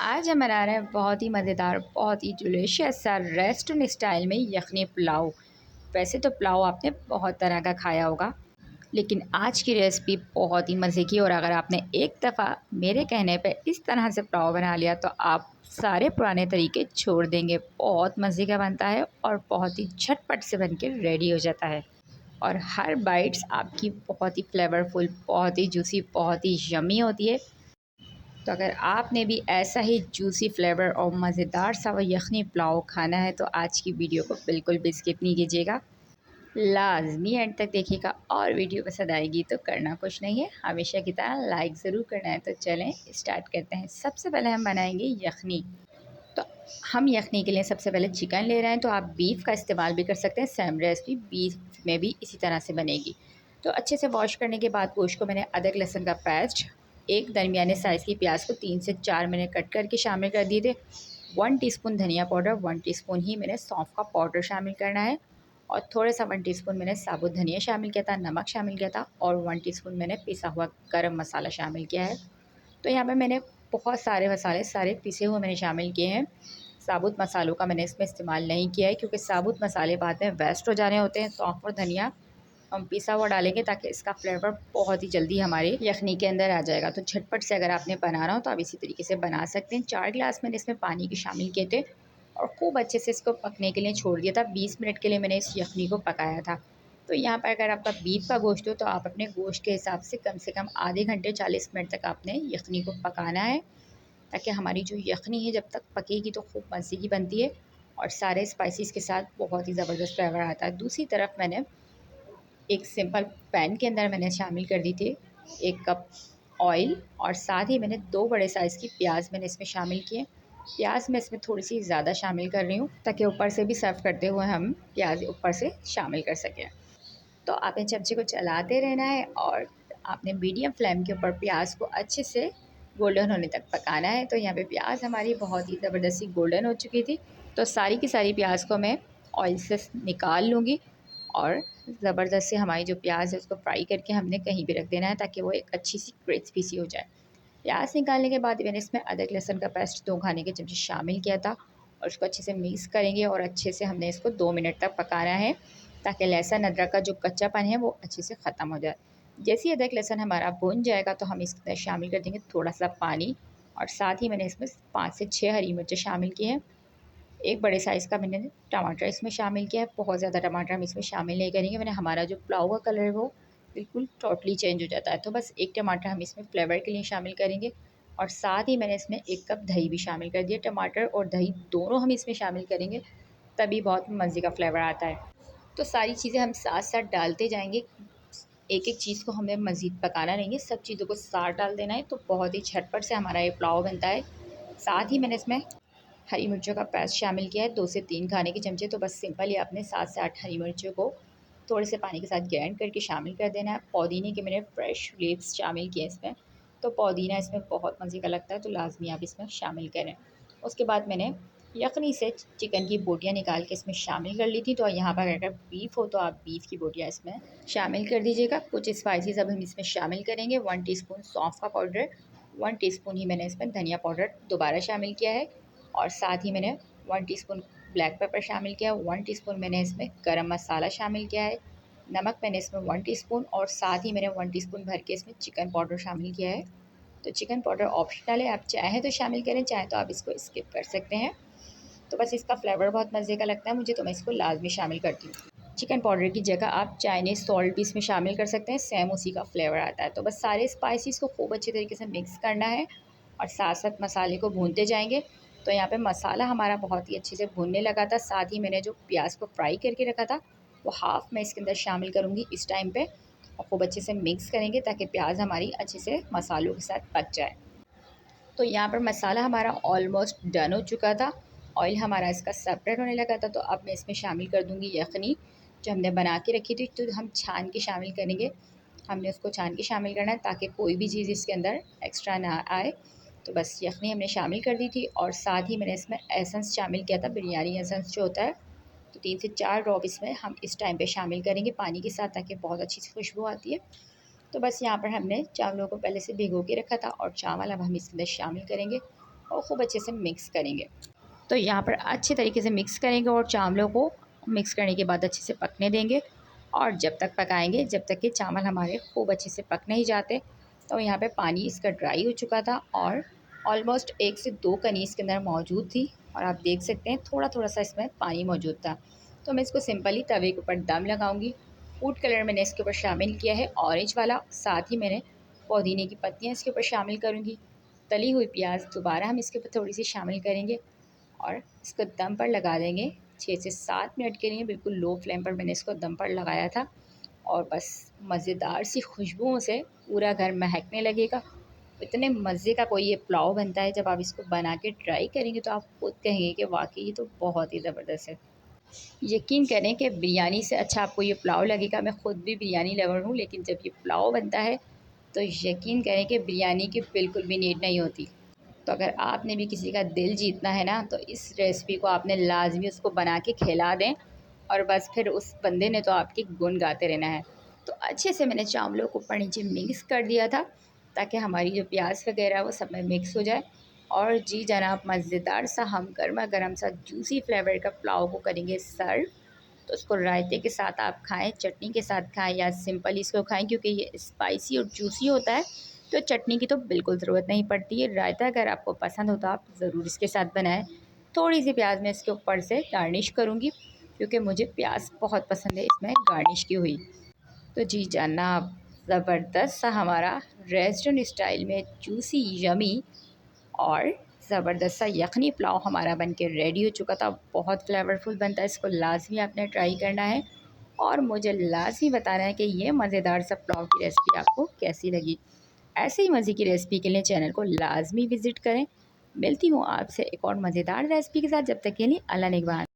आज हम बना रहे हैं बहुत ही मज़ेदार, बहुत ही डिलीशियस सा रेस्टोरेंट स्टाइल में यखनी पुलाव। वैसे तो पुलाव आपने बहुत तरह का खाया होगा, लेकिन आज की रेसिपी बहुत ही मज़े की। और अगर आपने एक दफ़ा मेरे कहने पे इस तरह से पुलाव बना लिया तो आप सारे पुराने तरीके छोड़ देंगे। बहुत मज़े का बनता है और बहुत ही झटपट से बन के रेडी हो जाता है। और हर बाइट्स आपकी बहुत ही फ्लेवरफुल, बहुत ही जूसी, बहुत ही यम्मी होती है। तो अगर आपने भी ऐसा ही जूसी फ्लेवर और मज़ेदार सा वो यखनी पुलाव खाना है तो आज की वीडियो को बिल्कुल भी स्किप नहीं कीजिएगा, लाजमी एंड तक देखिएगा। और वीडियो पसंद आएगी तो करना कुछ नहीं है, हमेशा की तरह लाइक ज़रूर करना है। तो चलें स्टार्ट करते हैं। सबसे पहले हम बनाएंगे यखनी। तो हम यखनी के लिए सबसे पहले चिकन ले रहे हैं, तो आप बीफ का इस्तेमाल भी कर सकते हैं। सेम रेसिपी बीफ में भी इसी तरह से बनेगी। तो अच्छे से वॉश करने के बाद गोश्त को मैंने अदरक लहसुन का पेस्ट, एक दरमियाने साइज़ की प्याज को 3 से 4 मैंने कट करके शामिल कर दिए थे। 1 टीस्पून धनिया पाउडर, 1 टीस्पून ही मैंने सौंफ का पाउडर शामिल करना है। और थोड़ा सा 1 टीस्पून मैंने साबुत धनिया शामिल किया था, नमक शामिल किया था और 1 टीस्पून मैंने पिसा हुआ गरम मसाला शामिल किया है। तो यहाँ पे मैंने बहुत सारे मसाले सारे पिसे हुए मैंने शामिल किए हैं। साबुत मसालों का मैंने इसमें इस्तेमाल नहीं किया है, क्योंकि साबुत मसाले बाद में वेस्ट हो जाने होते हैं। सौंफ और धनिया हम पिसा हुआ डालेंगे ताकि इसका फ्लेवर बहुत ही जल्दी हमारे यखनी के अंदर आ जाएगा। तो झटपट से अगर आपने बनाना हो तो आप इसी तरीके से बना सकते हैं। 4 गिलास मैंने इसमें पानी के शामिल किए थे और खूब अच्छे से इसको पकने के लिए छोड़ दिया था। 20 मिनट के लिए मैंने इस यखनी को पकाया था। तो यहाँ पर अगर आपका बीफ का गोश्त हो तो आप अपने गोश्त के हिसाब से कम आधे घंटे 40 मिनट तक आपने यखनी को पकाना है, ताकि हमारी जो यखनी है जब तक पकेगी तो खूब मज़े की बनती है और सारे स्पाइसेस के साथ बहुत ही ज़बरदस्त फ्लेवर आता है। दूसरी तरफ मैंने एक सिंपल पैन के अंदर मैंने शामिल कर दी थी 1 कप ऑयल, और साथ ही मैंने 2 बड़े साइज़ की प्याज मैंने इसमें शामिल किए। प्याज मैं इसमें थोड़ी सी ज़्यादा शामिल कर रही हूँ ताकि ऊपर से भी सर्व करते हुए हम प्याज ऊपर से शामिल कर सकें। तो आपने चमचे को चलाते रहना है और आपने मीडियम फ्लेम के ऊपर प्याज को अच्छे से गोल्डन होने तक पकाना है। तो यहाँ पे प्याज हमारी बहुत ही ज़बरदस्ती गोल्डन हो चुकी थी। तो सारी की सारी प्याज को मैं ऑयल से निकाल लूँगी और ज़बरदस्त से हमारी जो प्याज है उसको फ्राई करके हमने कहीं भी रख देना है, ताकि वो एक अच्छी सी क्रिस्पी सी हो जाए। प्याज निकालने के बाद मैंने इसमें अदरक लहसुन का पेस्ट 2 खाने के चमचे शामिल किया था और उसको अच्छे से मिक्स करेंगे और अच्छे से हमने इसको 2 मिनट तक पकाना है, ताकि लहसुन अदरक का जो कच्चापन है वो अच्छे से ख़त्म हो जाए। जैसे ही अदरक लहसुन हमारा भुन जाएगा तो हम इसके अंदर शामिल कर देंगे थोड़ा सा पानी, और साथ ही मैंने इसमें 5 से 6 हरी मिर्चें शामिल की हैं। एक बड़े साइज़ का मैंने टमाटर इसमें शामिल किया है। बहुत ज़्यादा टमाटर हम इसमें शामिल नहीं करेंगे, वरना हमारा जो पुलाव का कलर है वो बिल्कुल टोटली चेंज हो जाता है। तो बस एक टमाटर हम इसमें फ्लेवर के लिए शामिल करेंगे और साथ ही मैंने इसमें 1 कप दही भी शामिल कर दिया। टमाटर और दही दोनों हम इसमें शामिल करेंगे, तभी बहुत मज़े का फ्लेवर आता है। तो सारी चीज़ें हम साथ साथ डालते जाएंगे, एक एक चीज़ को हमें मज़ीद पकाना नहीं है, सब चीज़ों को साथ डाल देना है। तो बहुत ही झटपट से हमारा ये पुलाव बनता है। साथ ही मैंने इसमें हरी मिर्चों का पेस्ट शामिल किया है 2 से 3 खाने के चमचे। तो बस सिंपल ही आपने 7 से 8 हरी मिर्चों को थोड़े से पानी के साथ ग्राइंड करके शामिल कर देना है। पुदीने के मैंने फ्रेश लीव्स शामिल किए इसमें, तो पुदीना इसमें बहुत मज़े का लगता है, तो लाजमी आप इसमें शामिल करें। उसके बाद मैंने यखनी से चिकन की बोटियाँ निकाल के इसमें शामिल कर ली थी। तो यहाँ पर अगर बीफ हो तो आप बीफ की बोटियाँ इसमें शामिल कर दीजिएगा। कुछ स्पाइसेस अब हम इसमें शामिल करेंगे। 1 टीस्पून सौंफ का पाउडर, 1 टीस्पून ही मैंने इसमें धनिया पाउडर दोबारा शामिल किया है, और साथ ही मैंने 1 टीस्पून ब्लैक पेपर शामिल किया, 1 टीस्पून मैंने इसमें गरम मसाला शामिल किया है, नमक मैंने इसमें 1 टीस्पून, और साथ ही मैंने 1 टीस्पून भर के इसमें चिकन पाउडर शामिल किया है। तो चिकन पाउडर ऑप्शनल है, आप चाहें तो शामिल करें, चाहें तो आप इसको स्किप कर सकते हैं। तो बस इसका फ्लेवर बहुत मज़े का लगता है मुझे, तो मैं इसको लाजमी शामिल करती हूँ। चिकन पाउडर की जगह आप चाइनीज़ सॉल्ट भी इसमें शामिल कर सकते हैं, सेम उसी का फ्लेवर आता है। तो बस सारे स्पाइसेस को खूब अच्छे तरीके से मिक्स करना है और साथ साथ मसाले को भूनते जाएंगे। तो यहाँ पे मसाला हमारा बहुत ही अच्छे से भुनने लगा था। साथ ही मैंने जो प्याज को फ्राई करके रखा था वो हाफ़ मैं इसके अंदर शामिल करूँगी इस टाइम पे, और खूब अच्छे से मिक्स करेंगे ताकि प्याज हमारी अच्छे से मसालों के साथ पक जाए। तो यहाँ पर मसाला हमारा ऑलमोस्ट डन हो चुका था, ऑयल हमारा इसका सेपरेट होने लगा था। तो अब मैं इसमें शामिल कर दूँगी यखनी जो हमने बना के रखी थी। तो हम छान के शामिल करेंगे, हमने उसको छान के शामिल करना है ताकि कोई भी चीज़ इसके अंदर एक्स्ट्रा ना आए। तो बस यखनी हमने शामिल कर दी थी, और साथ ही मैंने इसमें एसेंस शामिल किया था, बिरयानी एसेंस जो होता है। तो 3 से 4 ड्रॉप इसमें हम इस टाइम पे शामिल करेंगे पानी के साथ, ताकि बहुत अच्छी सी खुशबू आती है। तो बस यहाँ पर हमने चावलों को पहले से भिगो के रखा था और चावल अब हम इसके अंदर शामिल करेंगे और खूब अच्छे से मिक्स करेंगे। तो यहाँ पर अच्छे तरीके से मिक्स करेंगे और चावलों को मिक्स करने के बाद अच्छे से पकने देंगे। और जब तक पकाएंगे जब तक कि चावल हमारे खूब अच्छे से पक नहीं जाते। तो यहाँ पे पानी इसका ड्राई हो चुका था और ऑलमोस्ट 1 से 2 कनी इसके अंदर मौजूद थी। और आप देख सकते हैं थोड़ा थोड़ा सा इसमें पानी मौजूद था। तो मैं इसको सिंपली तवे के ऊपर दम लगाऊंगी। फूड कलर मैंने इसके ऊपर शामिल किया है ऑरेंज वाला, साथ ही मैंने पुदीने की पत्तियाँ इसके ऊपर शामिल करूँगी। तली हुई प्याज दोबारा हम इसके ऊपर थोड़ी सी शामिल करेंगे और इसको दम पर लगा देंगे 6 से 7 मिनट के लिए। बिल्कुल लो फ्लेम पर मैंने इसको दम पर लगाया था और बस मज़ेदार सी खुशबुओं से पूरा घर महकने लगेगा। इतने मज़े का कोई ये पुलाव बनता है, जब आप इसको बना के ट्राई करेंगे तो आप खुद कहेंगे कि वाकई ये तो बहुत ही ज़बरदस्त है। यकीन करें कि बिरयानी से अच्छा आपको ये पुलाव लगेगा। मैं ख़ुद भी बिरयानी लवर हूँ, लेकिन जब ये पुलाव बनता है तो यकीन करें कि बिरयानी की बिल्कुल भी नीड नहीं होती। तो अगर आपने भी किसी का दिल जीतना है ना, तो इस रेसिपी को आपने लाजमी उसको बना के खिला दें और बस फिर उस बंदे ने तो आपकी गुण गाते रहना है। तो अच्छे से मैंने चावलों को ऊपर नीचे मिक्स कर दिया था ताकि हमारी जो प्याज वगैरह है वो सब में मिक्स हो जाए। और जी जनाब, मज़ेदार सा हम गर्मा गर्म सा जूसी फ्लेवर का पुलाव को करेंगे सर्व। तो उसको रायते के साथ आप खाएं, चटनी के साथ खाएं या सिंपल इसको खाएं, क्योंकि ये स्पाइसी और जूसी होता है तो चटनी की तो बिल्कुल ज़रूरत नहीं पड़ती है। रायता अगर आपको पसंद हो तो आप ज़रूर इसके साथ बनाएं। थोड़ी सी प्याज मैं इसके ऊपर से गार्निश करूँगी, क्योंकि मुझे प्याज बहुत पसंद है इसमें गार्निश की हुई। तो जी जनाब, ज़बरदस्त सा हमारा रेस्टोरेंट स्टाइल में जूसी यमी और ज़बरदस्त सा यखनी पुलाव हमारा बनके रेडी हो चुका था। बहुत फ्लेवरफुल बनता है, इसको लाजमी आपने ट्राई करना है और मुझे लाजमी बताना है कि ये मज़ेदार सा पुलाव की रेसिपी आपको कैसी लगी। ऐसे ही मज़े की रेसिपी के लिए चैनल को लाजमी विज़िट करें। मिलती हूँ आपसे एक और मज़ेदार रेसिपी के साथ, जब तक के लिए अल्लाह निगहबान।